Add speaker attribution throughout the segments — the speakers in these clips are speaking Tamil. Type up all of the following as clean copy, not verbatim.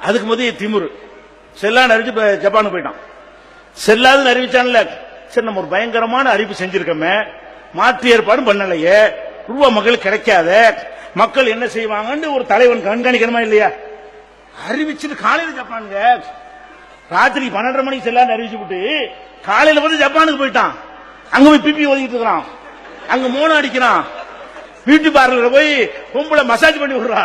Speaker 1: அதுக்கு முதல் திமுரு செல்லான்னு அறிவிச்சு ஜப்பானுக்கு போயிட்டான். செல்லாதுன்னு அறிவிச்சான்ல, சரி நம்ம ஒரு பயங்கரமான அறிவிப்பு செஞ்சிருக்கோமே, மாற்று ஏற்பாடும் பண்ணலையே, ரூபா மக்கள் கிடைக்காத, மக்கள் என்ன செய்வாங்கன்னு ஒரு தலைவன் கண்காணிக்கணுமா இல்லையா? அறிவிச்சுட்டு காலையில ஜப்பானுங்க, ராத்திரி 12:30 மணிக்கு செல்லான்னு அறிவிச்சு விட்டு காலையில வந்து ஜப்பானுக்கு போயிட்டான். அங்க போய் பிபி ஓதிக்கிட்டு இருக்கிறான், அங்க மோனம் அடிக்கிறான், பியூட்டி பார்லர்ல போய் பொம்பளை மசாஜ் பண்ணி விடுறா.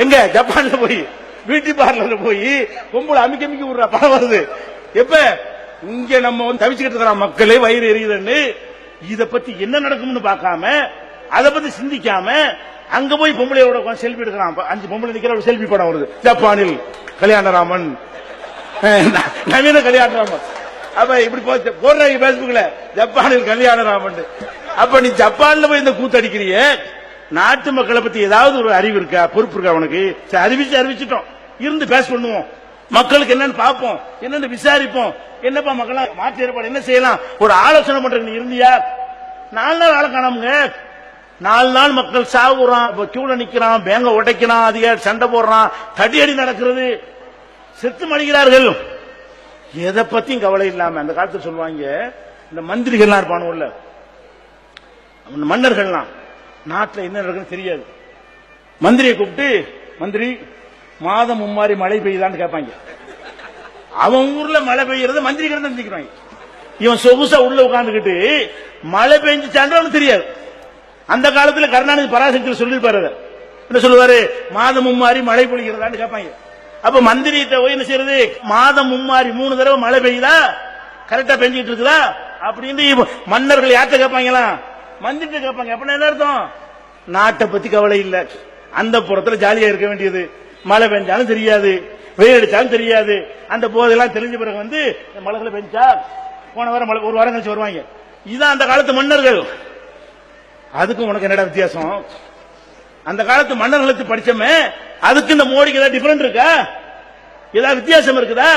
Speaker 1: எங்க ஜப்பான்ல போய் பியூட்டி பார்லர்ல போய் பொம்பளை அமிக்க அமிக்க விடுறா, பணம் வருது. எப்ப இங்க நம்ம வந்து தவிச்சுக்கிட்டு இருக்கிறோம், மக்களே வயிறு எரியுதுன்னு. இத பத்தி என்ன நடக்கும்னு பார்க்காம, அதை பத்தி சிந்திக்காம அங்க போய் பொம்பளையோட செல்ஃபி எடுக்கிறான். 5 பொம்பளை நிக்கிற செல்ஃபி படம் வருது. ஜப்பானில் கல்யாணராமன், நவீன கல்யாணராமன். அப்ப இப்படி போடுறாங்க பேஸ்புக்ல, ஜப்பானில் கல்யாணராமன். அப்ப நீ ஜப்பான்ல போய் இந்த கூத்தடிக்கிறிய, நாட்டு மக்களை பத்தி ஏதாவது ஒரு அறிவு இருக்கா, பொறுப்பு இருக்கா உனக்கு? அறிவிச்சிட்டோம், இருந்து பேச பண்ணுவோம், மக்களுக்கு என்னன்னு பார்ப்போம், என்னன்னு விசாரிப்போம். என்னப்பா மக்கள் மாற்று ஏற்பாடு என்ன செய்யலாம், ஒரு ஆலோசனை பண்றது நீ இருந்தியா? 4 நாள் ஆள காணாமுங்க. 4 நாள் மக்கள் சாகுறான், கியூல நிக்கிறான், பேங்க உடைக்கிறான், அதிகாரி சண்டை போடுறான், தடியடி நடக்கிறது, செத்து மடிக்கிறார்கள். எதை பத்தியும் கவலை இல்லாம அந்த காலத்தில் சொல்லுவாங்க, இந்த மந்திரிகள்லாம் இருப்பானுல்ல, மன்னர்கள்லாம் நாட்டில் என்ன நடக்குன்னு தெரியாது. மந்திரியை கூப்பிட்டு, மந்திரி மாதம் மும்மாரி மழை பெய்யுதான்னு கேட்பாங்க. அவன் ஊர்ல மழை பெய்யறத மந்திரி கிட்ட தெரிஞ்சுக்கிறாங்க. இவன் சொகுசா உள்ள உட்கார்ந்துக்கிட்டு மழை பெஞ்சுச்சான்னு தெரியாது. அந்த காலத்துல கருணாநிதி பராசக்தியில் சொல்லிருப்பாரு, என்ன சொல்லுவாரு, மாதம் மும்மாரி மழை பொழிகிறதான்னு கேட்பாங்க. அப்ப மந்திரிட்ட போய் என்ன செய்யறது, மாதம் மும்மாரி 3 தடவை மழை பெய்யுதா, கரெக்டா பெஞ்சிட்டு இருக்குதா அப்படின்னு மன்னர்கள் யார்கிட்ட கேட்பாங்களா, மந்திரிட்ட கேட்பாங்க. அப்படின்னா என்ன அர்த்தம், நாட்டை பத்தி கவலை இல்ல, அந்த புறத்துல ஜாலியா இருக்க வேண்டியது. மழை பெஞ்சாலும் தெரியாது, வெயில் அடிச்சாலும் தெரியாது. அந்த போதெல்லாம் தெரிஞ்ச பிறகு வந்து மழைகளை பெஞ்சா போன வாரம் மழை, ஒரு வாரம் கழிச்சு வருவாங்க. இதுதான் அந்த காலத்து மன்னர்கள். அதுக்கும் உனக்கு என்னடா வித்தியாசம்? அந்த காலத்து மன்னர்களுக்கு படிச்சோமே, அதுக்கு இந்த மோடிக்கு ஏதாவது டிஃபரெண்ட் இருக்கா? ஏதாவது வித்தியாசம் இருக்குதா?